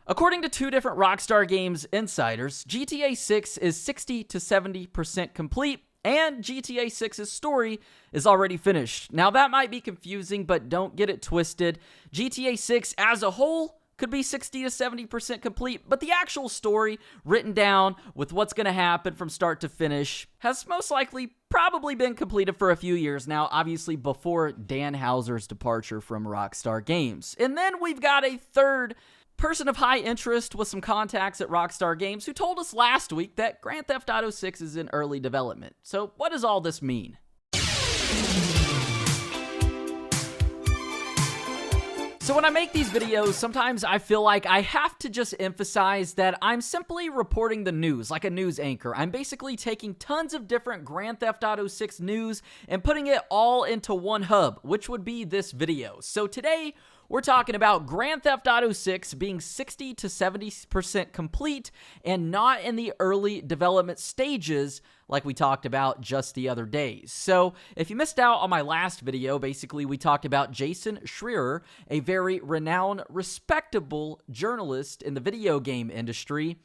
According to two different Rockstar Games Insiders, GTA 6 is 60 to 70% complete, and GTA 6's story is already finished. Now that might be confusing, but don't get it twisted. GTA 6 as a whole could be 60 to 70% complete, but the actual story, written down with what's going to happen from start to finish, has most likely probably been completed for a few years now, obviously before Dan Houser's departure from Rockstar Games. And then we've got a third person of high interest with some contacts at Rockstar Games who told us last week that Grand Theft Auto 6 is in early development. So what does all this mean? So when I make these videos, sometimes I feel like I have to just emphasize that I'm simply reporting the news, like a news anchor. I'm basically taking tons of different Grand Theft Auto 6 news and putting it all into one hub, which would be this video. So today, we're talking about Grand Theft Auto 6 being 60 to 70% complete and not in the early development stages like we talked about just the other day. So if you missed out on my last video, basically we talked about Jason Schrier, a very renowned, respectable journalist in the video game industry,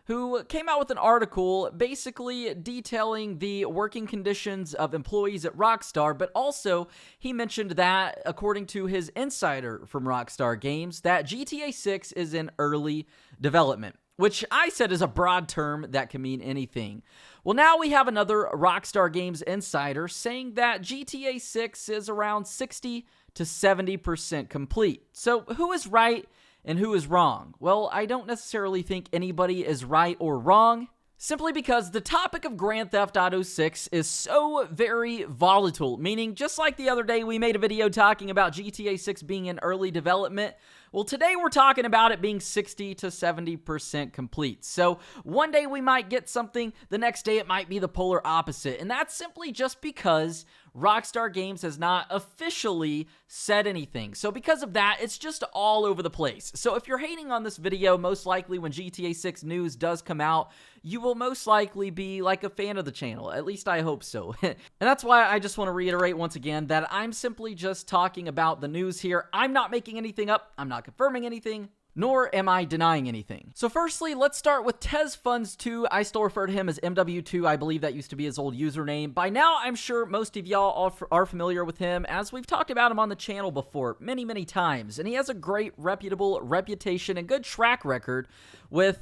who came out with an article basically detailing the working conditions of employees at Rockstar, but also he mentioned that, according to his insider from Rockstar Games, that GTA 6 is in early development, which I said is a broad term that can mean anything. Well, now we have another Rockstar Games insider saying that GTA 6 is around 60 to 70% complete. So who is right and who is wrong? Well, I don't necessarily think anybody is right or wrong, simply because the topic of Grand Theft Auto 6 is so very volatile, meaning just like the other day we made a video talking about GTA 6 being in early development, well, today we're talking about it being 60 to 70% complete. So one day we might get something, the next day it might be the polar opposite, and that's simply just because Rockstar Games has not officially said anything. So because of that, it's just all over the place. So if you're hating on this video, most likely when GTA 6 news does come out, you will most likely be like a fan of the channel. At least I hope so. And that's why I just want to reiterate once again that I'm simply just talking about the news here. I'm not making anything up. I'm not confirming anything, nor am I denying anything. So firstly, let's start with TezFunds2. I still refer to him as MW2. I believe that used to be his old username. By now, I'm sure most of y'all are familiar with him, as we've talked about him on the channel before many, many times. And he has a great reputable reputation and good track record with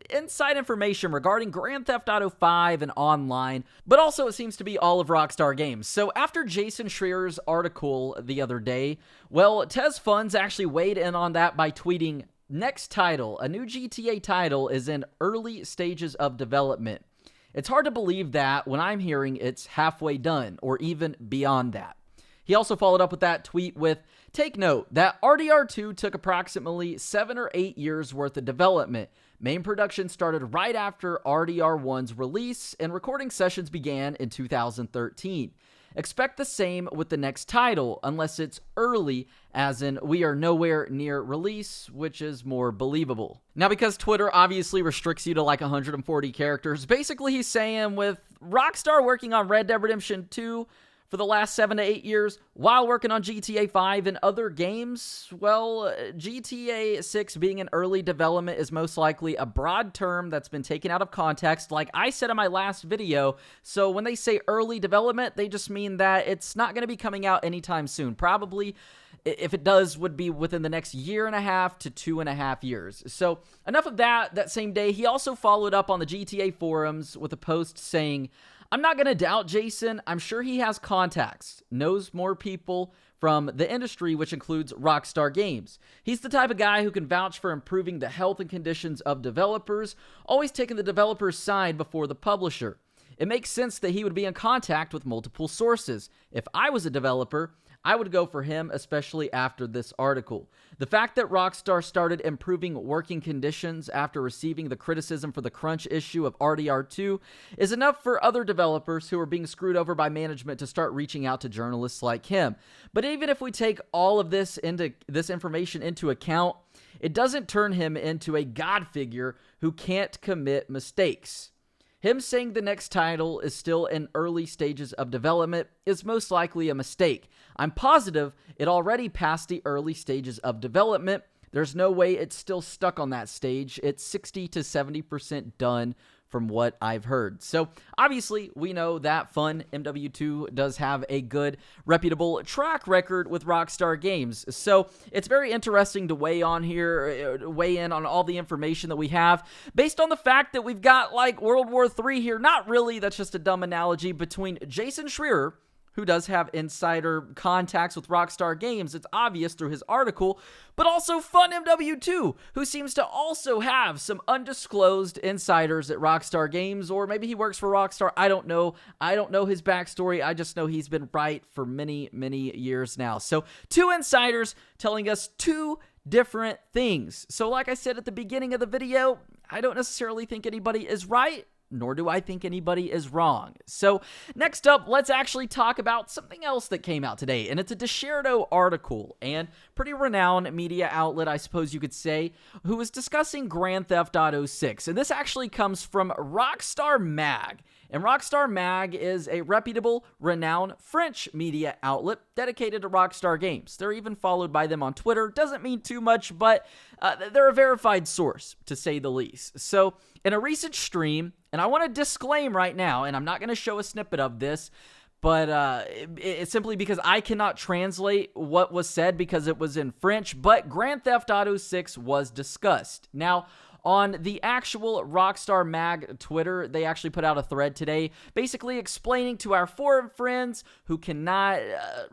inside information regarding Grand Theft Auto 5 and online, but also it seems to be all of Rockstar Games. So after Jason Schrier's article the other day, well, TezFunds actually weighed in on that by tweeting, "Next title, a new GTA title is in early stages of development. It's hard to believe that when I'm hearing it's halfway done, or even beyond that." He also followed up with that tweet with, "Take note that RDR2 took approximately 7 or 8 years worth of development. Main production started right after RDR1's release, and recording sessions began in 2013. Expect the same with the next title, unless it's early, as in we are nowhere near release, which is more believable." Now, because Twitter obviously restricts you to like 140 characters, basically he's saying with Rockstar working on Red Dead Redemption 2 for the last 7 to 8 years, while working on GTA 5 and other games, well, GTA 6 being in early development is most likely a broad term that's been taken out of context, like I said in my last video. So when they say early development, they just mean that it's not going to be coming out anytime soon. Probably, if it does, would be within the next 1.5 to 2.5 years. So enough of that. That same day, he also followed up on the GTA forums with a post saying, "I'm not going to doubt Jason. I'm sure he has contacts, knows more people from the industry, which includes Rockstar Games. He's the type of guy who can vouch for improving the health and conditions of developers, always taking the developer's side before the publisher. It makes sense that he would be in contact with multiple sources. If I was a developer, I would go for him, especially after this article. The fact that Rockstar started improving working conditions after receiving the criticism for the crunch issue of RDR2 is enough for other developers who are being screwed over by management to start reaching out to journalists like him. But even if we take all of this information into account, it doesn't turn him into a god figure who can't commit mistakes. Him saying the next title is still in early stages of development is most likely a mistake. I'm positive it already passed the early stages of development, There's no way it's still stuck on that stage. It's 60 to 70% done from what I've heard. So obviously we know that Fun MW2 does have a good, reputable track record with Rockstar Games. So it's very interesting to weigh in on all the information that we have based on the fact that we've got like World War III here. Not really, that's just a dumb analogy, between Jason Schrier, who does have insider contacts with Rockstar Games, it's obvious through his article, but also Fun MW2, who seems to also have some undisclosed insiders at Rockstar Games, or maybe he works for Rockstar, I don't know. I don't know his backstory, I just know he's been right for many, many years now. So, two insiders telling us two different things. So like I said at the beginning of the video, I don't necessarily think anybody is right, nor do I think anybody is wrong. So next up, let's actually talk about something else that came out today, and it's a Schrier article, and pretty renowned media outlet, I suppose you could say, who was discussing Grand Theft Auto 6, and this actually comes from Rockstar Mag. And Rockstar Mag is a reputable, renowned French media outlet dedicated to Rockstar Games. They're even followed by them on Twitter. Doesn't mean too much, but they're a verified source, to say the least. So, in a recent stream, and I want to disclaim right now, and I'm not going to show a snippet of this, but it's simply because I cannot translate what was said because it was in French, but Grand Theft Auto 6 was discussed. Now, on the actual Rockstar Mag Twitter, they actually put out a thread today basically explaining to our foreign friends who cannot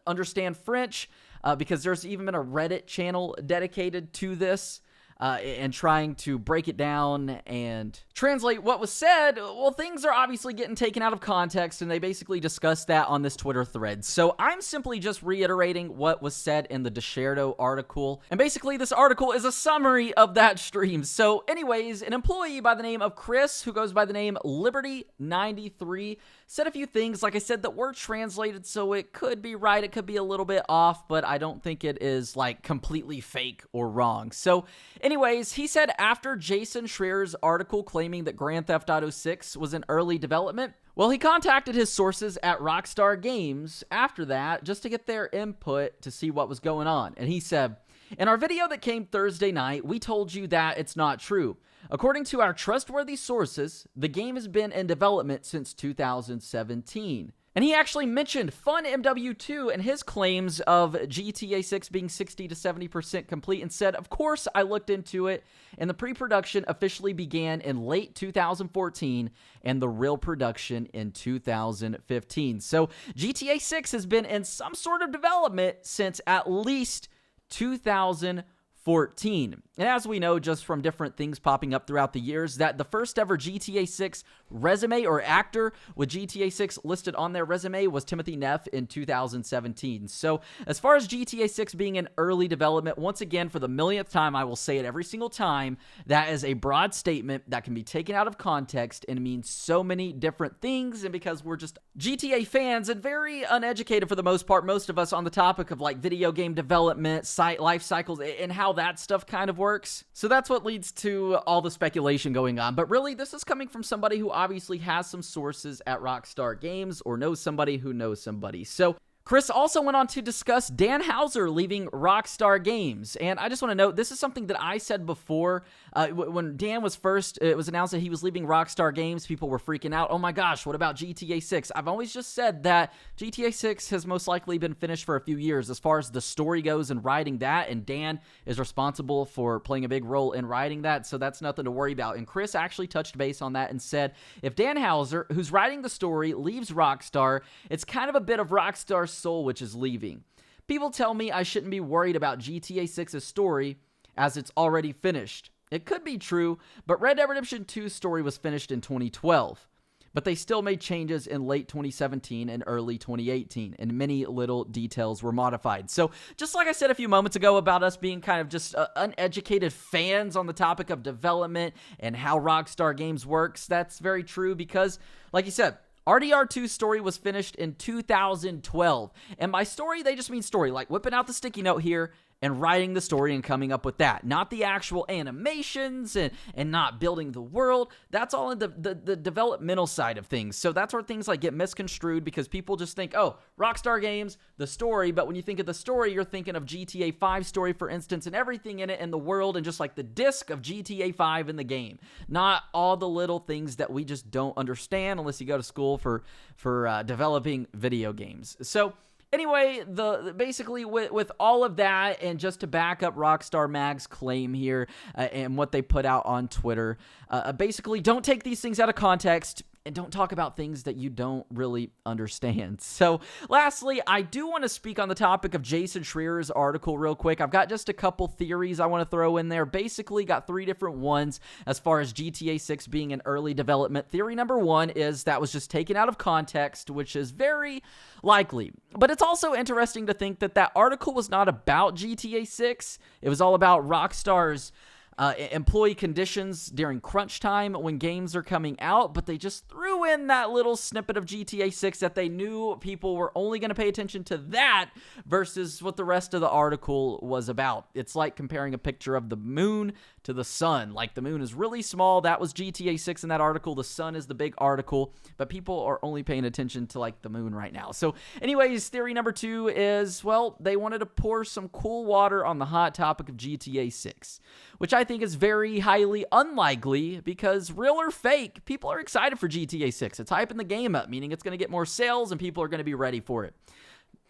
understand French, because there's even been a Reddit channel dedicated to this, and trying to break it down and translate what was said. Well, things are obviously getting taken out of context, and they basically discussed that on this Twitter thread. So I'm simply just reiterating what was said in the Schrier article, and basically this article is a summary of that stream. So anyways, an employee by the name of Chris, who goes by the name Liberty93, said a few things, like I said, that were translated, so it could be right, it could be a little bit off, but I don't think it is like completely fake or wrong. So anyways, he said after Jason Schrier's article claiming that Grand Theft Auto 6 was in early development, well, he contacted his sources at Rockstar Games after that just to get their input to see what was going on. And he said, in our video that came Thursday night, we told you that it's not true. According to our trustworthy sources, the game has been in development since 2017. And he actually mentioned Fun MW2 and his claims of GTA 6 being 60 to 70% complete and said, of course, I looked into it, and the pre-production officially began in late 2014 and the real production in 2015. So GTA 6 has been in some sort of development since at least 2014. And as we know, just from different things popping up throughout the years, that the first ever GTA 6 resume or actor with GTA 6 listed on their resume was Timothy Neff in 2017. So as far as GTA 6 being in early development, once again, for the millionth time, I will say it every single time, that is a broad statement that can be taken out of context and means so many different things. And because we're just GTA fans and very uneducated for the most part, most of us, on the topic of like video game development, life cycles, and how that stuff kind of works. So that's what leads to all the speculation going on. But really, this is coming from somebody who obviously has some sources at Rockstar Games or knows somebody who knows somebody. So Chris also went on to discuss Dan Houser leaving Rockstar Games. And I just want to note, this is something that I said before. When Dan was first, it was announced that he was leaving Rockstar Games, people were freaking out. Oh my gosh, what about GTA 6? I've always just said that GTA 6 has most likely been finished for a few years as far as the story goes and writing that. And Dan is responsible for playing a big role in writing that. So that's nothing to worry about. And Chris actually touched base on that and said, if Dan Houser, who's writing the story, leaves Rockstar, it's kind of a bit of Rockstar's soul which is leaving. People tell me I shouldn't be worried about GTA 6's story as it's already finished. It could be true, but Red Dead Redemption 2's story was finished in 2012. But they still made changes in late 2017 and early 2018, and many little details were modified. So, just like I said a few moments ago about us being kind of just uneducated fans on the topic of development and how Rockstar Games works, that's very true because, like you said, RDR2's story was finished in 2012. And by story, they just mean story, like whipping out the sticky note here and writing the story and coming up with that. Not the actual animations and not building the world. That's all in the developmental side of things. So that's where things like get misconstrued because people just think, oh, Rockstar Games, the story. But when you think of the story, you're thinking of GTA 5 story, for instance, and everything in it and the world and just like the disc of GTA 5 in the game. Not all the little things that we just don't understand unless you go to school for developing video games. So anyway, basically with all of that, and just to back up Rockstar Mag's claim here and what they put out on Twitter, basically don't take these things out of context and don't talk about things that you don't really understand. So lastly, I do want to speak on the topic of Jason Schrier's article real quick. I've got just a couple theories I want to throw in there. Basically got 3 different ones as far as GTA 6 being in early development. Theory number 1 is that was just taken out of context, which is very likely. But it's also interesting to think that article was not about GTA 6. It was all about Rockstar's employee conditions during crunch time when games are coming out, but they just threw in that little snippet of GTA 6 that they knew people were only going to pay attention to that versus what the rest of the article was about. It's like comparing a picture of the moon to the sun. Like the moon is really small. That was GTA 6 in that article. The sun is the big article, but people are only paying attention to like the moon right now. So anyways, theory number 2 is, well, they wanted to pour some cool water on the hot topic of GTA 6, which I think is very highly unlikely because real or fake, people are excited for GTA 6. It's hyping the game up, meaning it's going to get more sales and people are going to be ready for it.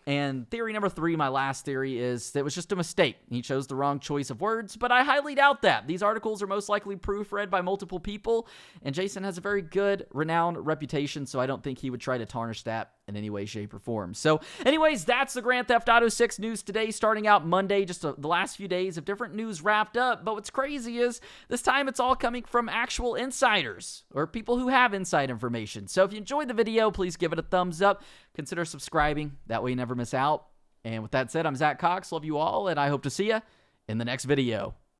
And theory number 3, my last theory, is that it was just a mistake. He chose the wrong choice of words, but I highly doubt that. These articles are most likely proofread by multiple people, and Jason has a very good, renowned reputation, so I don't think he would try to tarnish that in any way, shape, or form. So anyways, that's the Grand Theft Auto 6 news today, starting out Monday. Just the last few days of different news wrapped up, but what's crazy is this time it's all coming from actual insiders or people who have inside information. So if you enjoyed the video, please give it a thumbs up. Consider subscribing. That way you never miss out. And with that said, I'm Zach Cox. Love you all, and I hope to see you in the next video.